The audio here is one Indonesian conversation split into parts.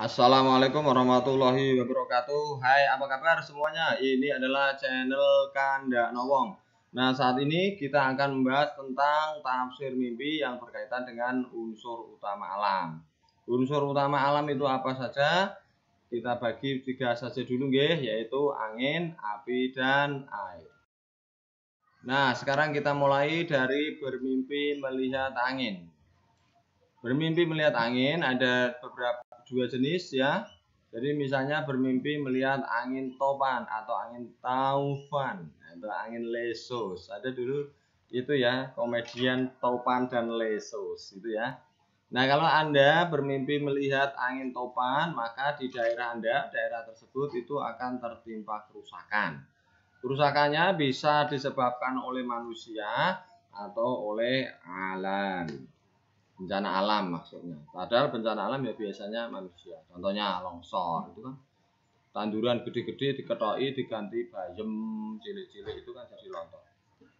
Assalamualaikum warahmatullahi wabarakatuh. Hai, apa kabar semuanya? Ini adalah channel Kanda Nowong. Nah, saat ini kita akan membahas tentang tafsir mimpi yang berkaitan dengan unsur utama alam. Unsur utama alam itu apa saja? Kita bagi 3 saja dulu nggih, yaitu angin, api, dan air. Nah, sekarang kita mulai dari bermimpi melihat angin. Bermimpi melihat angin ada dua jenis ya. Jadi misalnya bermimpi melihat angin topan atau angin taufan atau angin lesos. Ada dulu itu ya, komedian Topan dan Lesos itu ya. Nah, kalau Anda bermimpi melihat angin topan, maka di daerah Anda, daerah tersebut itu akan tertimpa kerusakan. Kerusakannya bisa disebabkan oleh manusia atau oleh alam. Bencana alam maksudnya. Padahal bencana alam ya biasanya manusia. Contohnya longsor itu kan tanduran gede-gede diketoki diganti bayem cilik-cilik itu kan jadi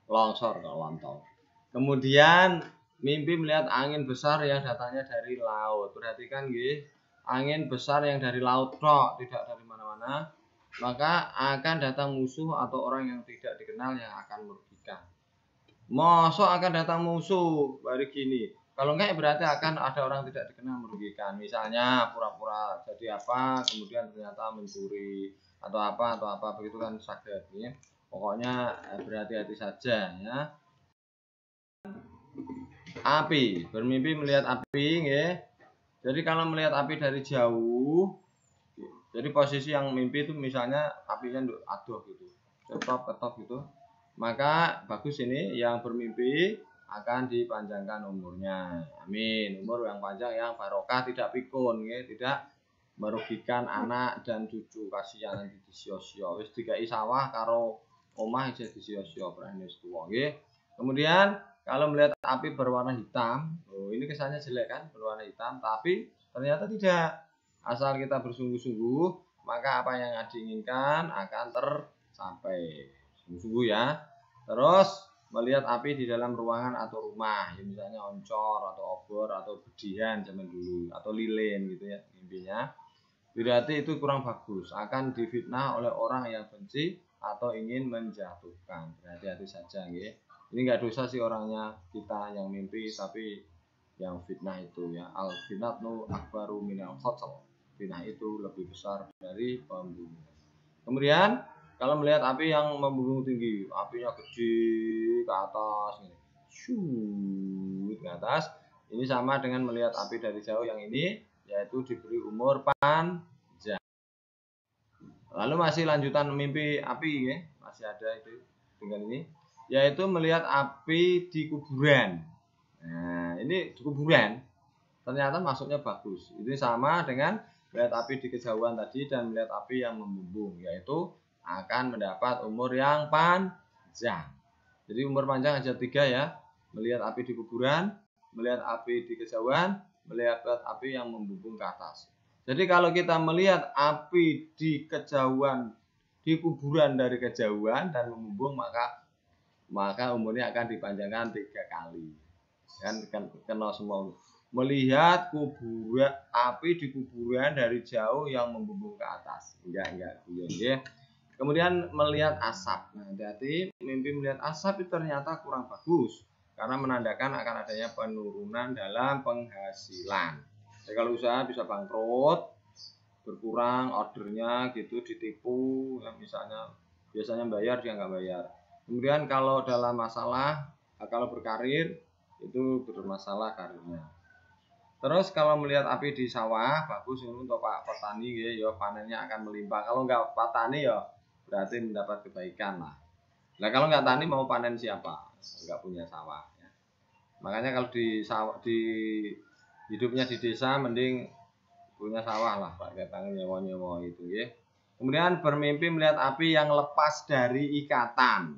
longsor kalau lontong. Kemudian mimpi melihat angin besar yang datangnya dari laut. Perhatikan nggih, angin besar yang dari laut tok, tidak dari mana-mana, maka akan datang musuh atau orang yang tidak dikenal yang akan merugikan. Mosok akan datang musuh baru gini. Kalau enggak berarti akan ada orang tidak dikenal merugikan. Misalnya pura-pura jadi apa, kemudian ternyata mencuri atau apa begitu kan sakit ya. Pokoknya berhati-hati saja ya. Api, bermimpi melihat api ya. Jadi kalau melihat api dari jauh, jadi posisi yang mimpi itu misalnya apinya aduh gitu, ketop gitu, maka bagus ini yang bermimpi akan dipanjangkan umurnya. Amin. Umur yang panjang yang barokah, tidak pikun ya, tidak merugikan anak dan cucu. Kasihan nanti disio-sio. Wis dikai sawah karo omah isih disio-sio berani tuwa nggih. Kemudian kalau melihat api berwarna hitam, ini kesannya jelek kan, berwarna hitam, tapi ternyata tidak. Asal kita bersungguh-sungguh, maka apa yang diinginkan akan tercapai. Sungguh-sungguh ya. Terus melihat api di dalam ruangan atau rumah, ya misalnya oncor atau obor atau bedihan zaman dulu atau lilin gitu ya mimpinya. Berarti itu kurang bagus, akan difitnah oleh orang yang benci atau ingin menjatuhkan. Berhati-hati saja nggih. Ini enggak dosa sih orangnya, kita yang mimpi, tapi yang fitnah itu ya. Al fitnatu akbaru minal qatl. Fitnah itu lebih besar dari pembunuhan. Kemudian kalau melihat api yang membumbung tinggi, apinya gede ke atas, ke atas, ini sama dengan melihat api dari jauh yang ini, yaitu diberi umur panjang. Lalu masih lanjutan mimpi api, ya, masih ada itu dengan ini, yaitu melihat api di kuburan. Nah, ini di kuburan, ternyata masuknya bagus. Ini sama dengan melihat api di kejauhan tadi dan melihat api yang membumbung, yaitu akan mendapat umur yang panjang. Jadi umur panjang aja 3 ya. Melihat api di kuburan, melihat api di kejauhan, melihat api yang membumbung ke atas. Jadi kalau kita melihat api di kejauhan, di kuburan dari kejauhan dan membumbung, maka umurnya akan dipanjangkan 3 kali. Kan kenal semua. Melihat kuburan, api di kuburan dari jauh yang membumbung ke atas. Enggak ya. Kemudian melihat asap. Nah, hati-hati, mimpi melihat asap itu ternyata kurang bagus karena menandakan akan adanya penurunan dalam penghasilan. Jadi kalau usaha bisa bangkrut, berkurang ordernya gitu, ditipu, ya, misalnya biasanya bayar dia nggak bayar. Kemudian kalau dalam masalah, kalau berkarir itu bermasalah karirnya. Terus kalau melihat api di sawah, bagus ini untuk Pak petani ya, panennya akan melimpah. Kalau nggak petani ya berarti mendapat kebaikan lah. Nah kalau nggak tani mau panen siapa? Nggak punya sawah. Ya. Makanya kalau di hidupnya di desa mending punya sawah lah, Pak. Katanya nyewa itu ya. Kemudian bermimpi melihat api yang lepas dari ikatan.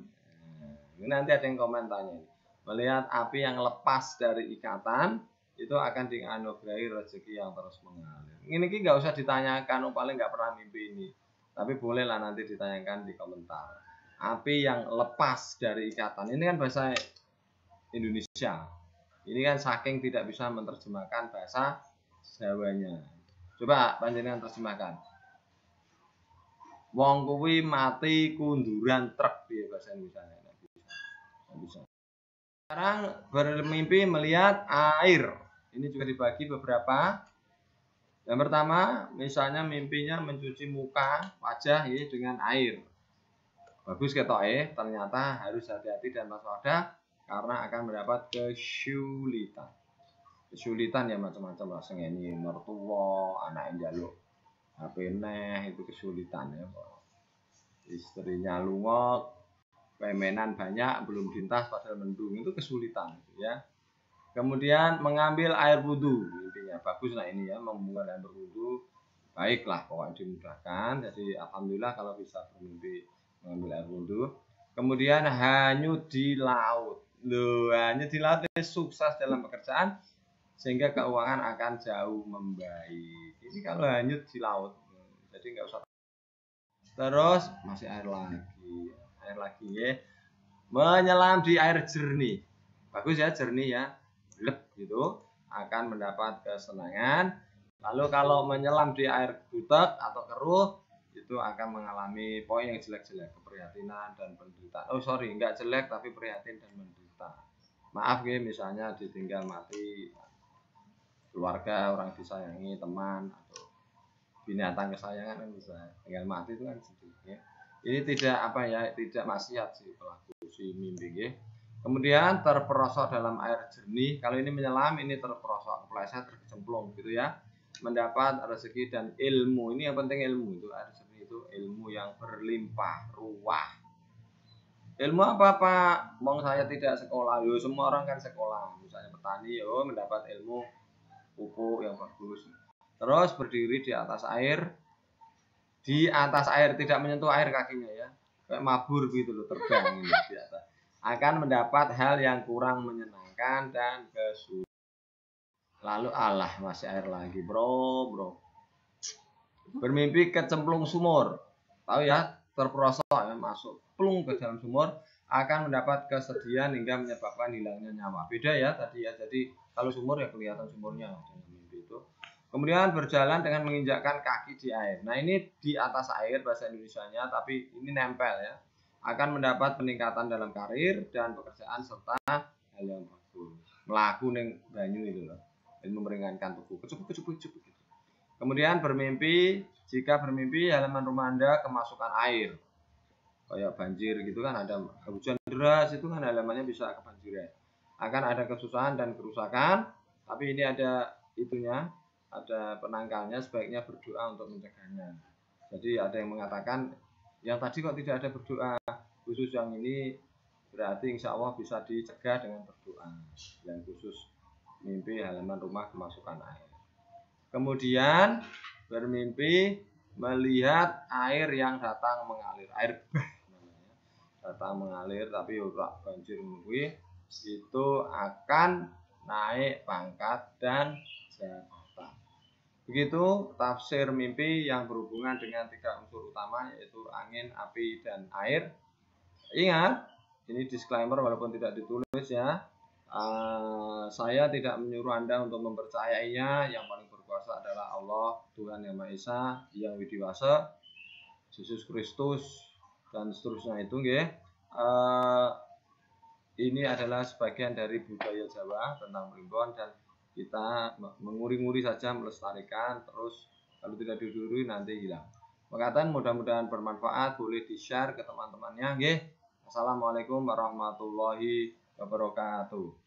Nah, ini nanti ada yang komentarnya. Melihat api yang lepas dari ikatan itu akan dianugerahi rezeki yang terus mengalir. Ini nggak usah ditanyakan, paling nggak pernah mimpi ini. Tapi bolehlah nanti ditanyakan di komentar. Api yang lepas dari ikatan. Ini kan bahasa Indonesia. Ini kan saking tidak bisa menerjemahkan bahasa Jawanya. Coba panjenengan terjemahkan. Wong kuwi mati kunduran truk piye bahasa Indonesia. Bisa. Sekarang bermimpi melihat air. Ini juga dibagi beberapa. Yang pertama, misalnya mimpinya mencuci muka, wajah ya, dengan air. Bagus ketoke, ternyata harus hati-hati dan waspada karena akan mendapat kesulitan. Kesulitan ya macam-macam lah, sengeni mertua, anak yang jaluk HP neh itu kesulitan ya. Istrinya lunga, pemenan banyak belum dintas padahal mendung, itu kesulitan ya. Kemudian mengambil air wudhu, intinya bagus lah ini ya, membuat air wudhu baiklah pokoknya dimudahkan. Jadi alhamdulillah kalau bisa bermimpi mengambil air wudhu. Kemudian hanyut di laut. Loh, hanyut di laut sukses dalam pekerjaan sehingga keuangan akan jauh membaik. Ini kalau hanyut di laut, jadi nggak usah. Terus masih air lagi ya. Menyelam di air jernih, bagus ya, jernih ya, lep gitu, akan mendapat kesenangan. Lalu kalau menyelam di air butek atau keruh, itu akan mengalami poin yang jelek-jelek, keprihatinan dan penderitaan. Oh sorry, nggak jelek tapi prihatin dan menderita. Maaf ya, misalnya ditinggal mati keluarga, orang disayangi, teman atau binatang kesayangan kan bisa tinggal mati, itu kan sedih ya. Ini tidak apa ya, tidak maksiat sih pelaku si mimpi ya. Kemudian terperosok dalam air jernih. Kalau ini menyelam, ini terperosok, kepleset, terkecemplung gitu ya. Mendapat rezeki dan ilmu. Ini yang penting, ilmu itu air jernih itu ilmu yang berlimpah ruah. Ilmu apa Pak? Wong saya tidak sekolah. Yo semua orang kan sekolah. Misalnya petani yo mendapat ilmu pupuk yang bagus. Terus berdiri di atas air, tidak menyentuh air kakinya ya, kayak mabur gitu loh, terbang ini di atas. Akan mendapat hal yang kurang menyenangkan dan kesulitan. Lalu Allah, masih air lagi bro. Bermimpi kecemplung sumur, tahu ya, terperosok ya, masuk plung ke dalam sumur, akan mendapat kesedihan hingga menyebabkan hilangnya nyawa. Beda ya tadi ya, jadi kalau sumur ya kelihatan sumurnya dalam mimpi itu. Kemudian berjalan dengan menginjakkan kaki di air. Nah ini di atas air bahasa Indonesianya, tapi ini nempel ya. Akan mendapat peningkatan dalam karir dan pekerjaan serta hal yang bagus. Melaku neng banyu itu loh. Dan meringankan tubuh. Kecup. Kemudian jika bermimpi halaman rumah Anda kemasukan air. Kayak banjir gitu kan, ada hujan deras itu kan halamannya bisa kebanjiran. Akan ada kesusahan dan kerusakan, tapi ini ada itunya, ada penangkalnya, sebaiknya berdoa untuk mencegahnya. Jadi ada yang mengatakan yang tadi kok tidak ada berdoa, khusus yang ini berarti insya Allah bisa dicegah dengan berdoa. Yang khusus mimpi halaman rumah kemasukan air. Kemudian bermimpi melihat air yang datang mengalir, air bah namanya, datang mengalir tapi ora banjir kuwi, itu akan naik pangkat dan jabatan. Begitu tafsir mimpi yang berhubungan dengan 3 unsur utama, yaitu angin, api, dan air. Ingat, ini disclaimer walaupun tidak ditulis ya. Saya tidak menyuruh Anda untuk mempercayainya. Yang paling berkuasa adalah Allah, Tuhan Yang Maha Esa, Yang Widiwasa, Yesus Kristus, dan seterusnya itu nggih. Ini adalah sebagian dari budaya Jawa tentang primbon, dan kita menguri-nguri saja, melestarikan, terus kalau tidak diduri nanti hilang. Makatan mudah-mudahan bermanfaat, boleh di-share ke teman-temannya nggih. Assalamualaikum warahmatullahi wabarakatuh.